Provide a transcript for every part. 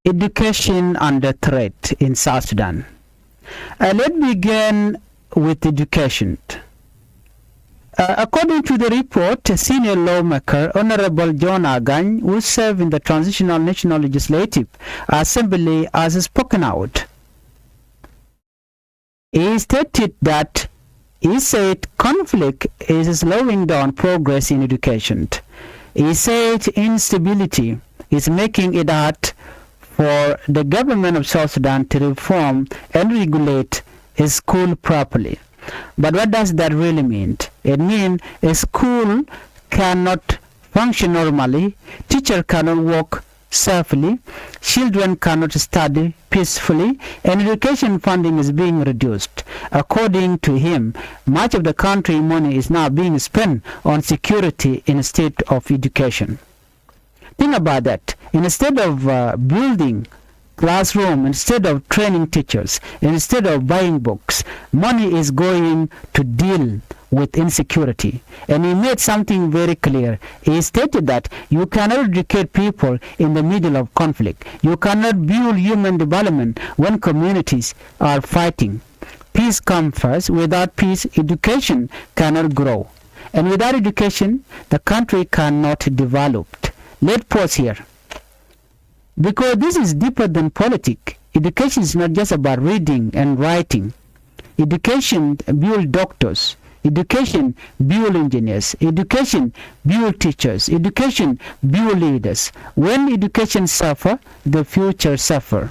Education under threat in South Sudan. Let's begin with education. According to the report, a senior lawmaker, Honorable John Agany, who served in the Transitional National Legislative Assembly, has spoken out. He stated that he said conflict is slowing down progress in education. He said instability is making it hard for the government of South Sudan to reform and regulate a school properly. But what does that really mean? It means a school cannot function normally, teacher cannot work safely, children cannot study peacefully, and education funding is being reduced. According to him, much of the country money is now being spent on security instead of education. Think about that. Instead of building classroom, instead of training teachers, instead of buying books, money is going to deal with insecurity. And he made something very clear. He stated that you cannot educate people in the middle of conflict. You cannot build human development when communities are fighting. Peace comes first. Without peace, education cannot grow. And without education, the country cannot develop. Let's pause here. Because this is deeper than politics. Education is not just about reading and writing. Education builds doctors. Education builds engineers. Education builds teachers. Education builds leaders. When education suffers, the future suffers.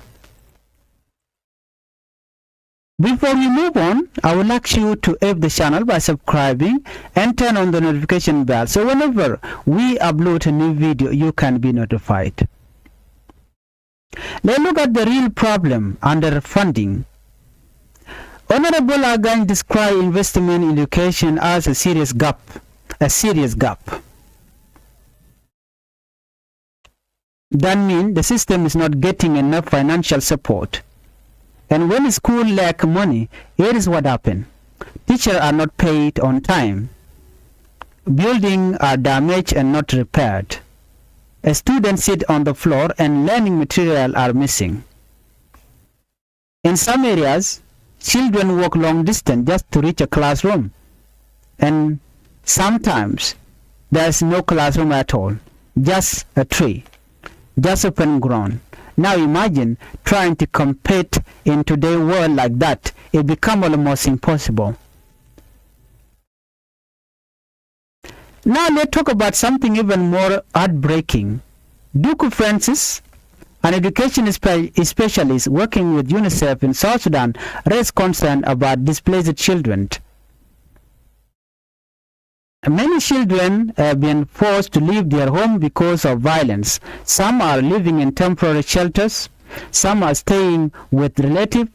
Before we move on, I would like you to help the channel by subscribing and turn on the notification bell so whenever we upload a new video, you can be notified. Let's look at the real problem under funding. Honorable Agany described investment in education as a serious gap. That means the system is not getting enough financial support. And when schools lack money, here is what happens. Teachers are not paid on time. Buildings are damaged and not repaired. Students sit on the floor and learning material are missing. In some areas, children walk long distance just to reach a classroom. And sometimes there is no classroom at all, just a tree, just open ground. Now imagine trying to compete in today's world like that. It becomes almost impossible. Now let's talk about something even more heartbreaking. Duke Francis, an education specialist working with UNICEF in South Sudan, raised concern about displaced children. Many children have been forced to leave their home because of violence. Some are living in temporary shelters. Some are staying with relatives.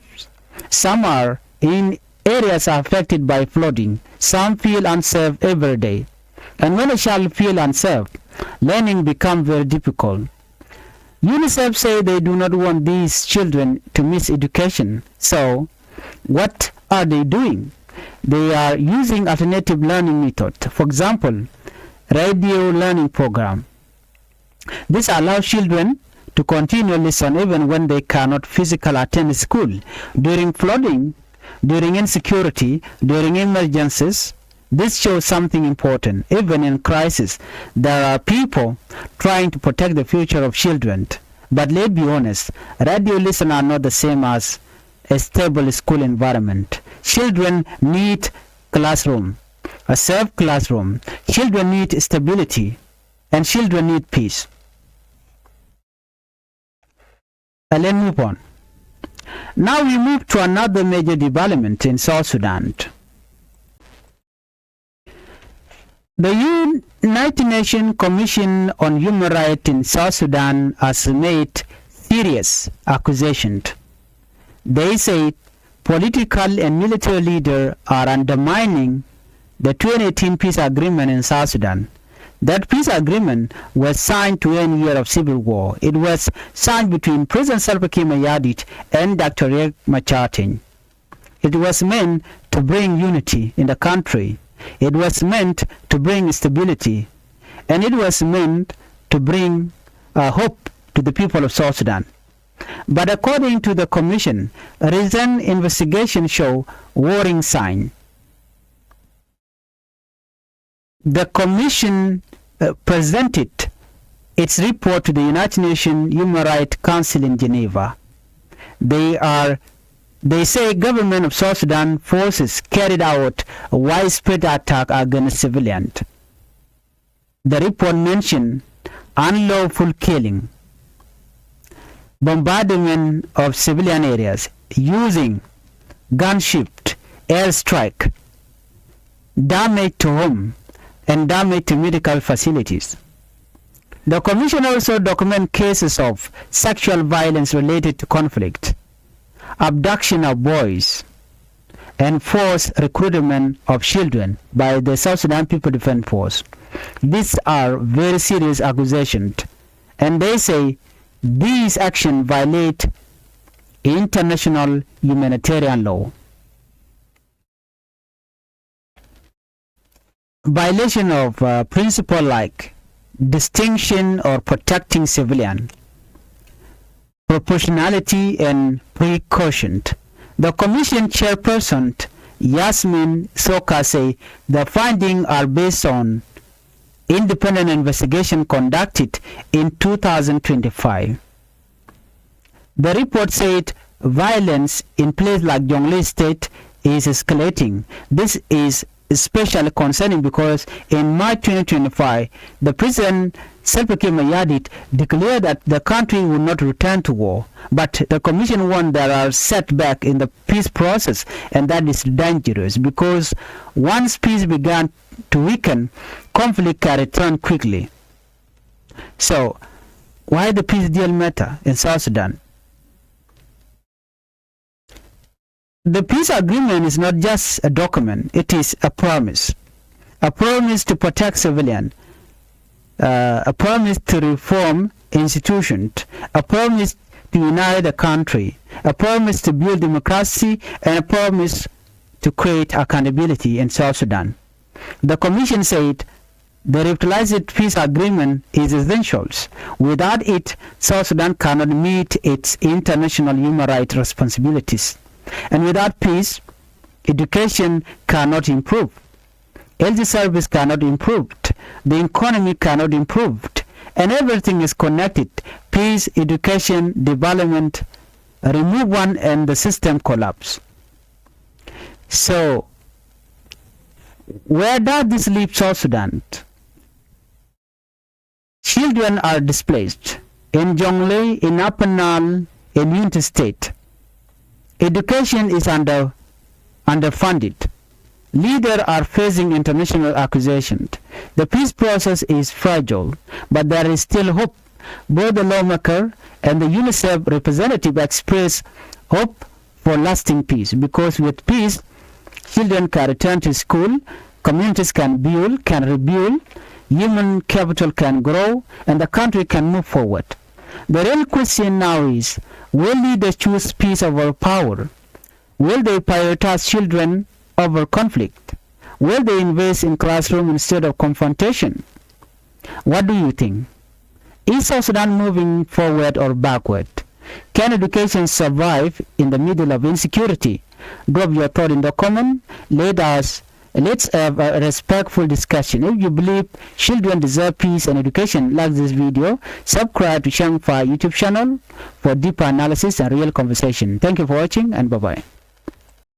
Some are in areas affected by flooding. Some feel unsafe every day. And when a child feels unsafe, learning becomes very difficult. UNICEF say they do not want these children to miss education. So, what are they doing? They are using alternative learning methods. For example, radio learning program. This allows children to continue listen even when they cannot physically attend school. During flooding, during insecurity, during emergencies, this shows something important. Even in crisis, there are people trying to protect the future of children. But let's be honest, radio listen are not the same as a stable school environment. Children need classroom, a safe classroom. Children need stability, and children need peace. And let's move on. Now we move to another major development in South Sudan. The United Nations Commission on Human Rights in South Sudan has made serious accusations. They say political and military leaders are undermining the 2018 peace agreement in South Sudan. That peace agreement was signed to end year of civil war. It was signed between President Salva Kiir Mayardit and Dr. Riek Machar. It was meant to bring unity in the country. It was meant to bring stability. And it was meant to bring hope to the people of South Sudan. But according to the Commission, recent investigations show worrying signs. The Commission presented its report to the United Nations Human Rights Council in Geneva. They say government of South Sudan forces carried out a widespread attack against civilians. The report mentioned unlawful killing, bombardment of civilian areas using gunship, airstrike, damage to homes, and damage to medical facilities. The Commission also documents cases of sexual violence related to conflict, abduction of boys, and forced recruitment of children by the South Sudan People Defense Force. These are very serious accusations, and they say these actions violate international humanitarian law. Violation of principles like distinction or protecting civilian, proportionality and precaution. The Commission chairperson Yasmin Soka say the findings are based on independent investigation conducted in 2025. The report said violence in places like Jonglei State is escalating. This is especially concerning because in March 2025, the President Salva Kiir Mayardit declared that the country will not return to war. But the Commission warned there are setbacks in the peace process, and that is dangerous because once peace began to weaken, conflict can return quickly. So, why the peace deal matter in South Sudan? The peace agreement is not just a document, it is a promise to protect civilians, a promise to reform institutions, a promise to unite the country, a promise to build democracy, and a promise to create accountability in South Sudan. The Commission said the revitalized peace agreement is essential. Without it, South Sudan cannot meet its international human rights responsibilities. And without peace, education cannot improve, health service cannot improve, the economy cannot improve, and everything is connected. Peace, education, development, remove one and the system collapse. So, where does this leave South Sudan? Children are displaced in Jonglei, in Upper Nile, in Unity State. Education is underfunded. Leaders are facing international accusations. The peace process is fragile, but there is still hope. Both the lawmaker and the UNICEF representative express hope for lasting peace, because with peace, children can return to school, communities can rebuild, human capital can grow, and the country can move forward. The real question now is, will leaders choose peace over power? Will they prioritize children over conflict? Will they invest in classroom instead of confrontation? What do you think? Is South Sudan moving forward or backward? Can education survive in the middle of insecurity? Drop your thought in the comment. Let's have a respectful discussion. If you believe children deserve peace and education, like this video, subscribe to Changfied YouTube channel for deeper analysis and real conversation. Thank you for watching, and bye-bye.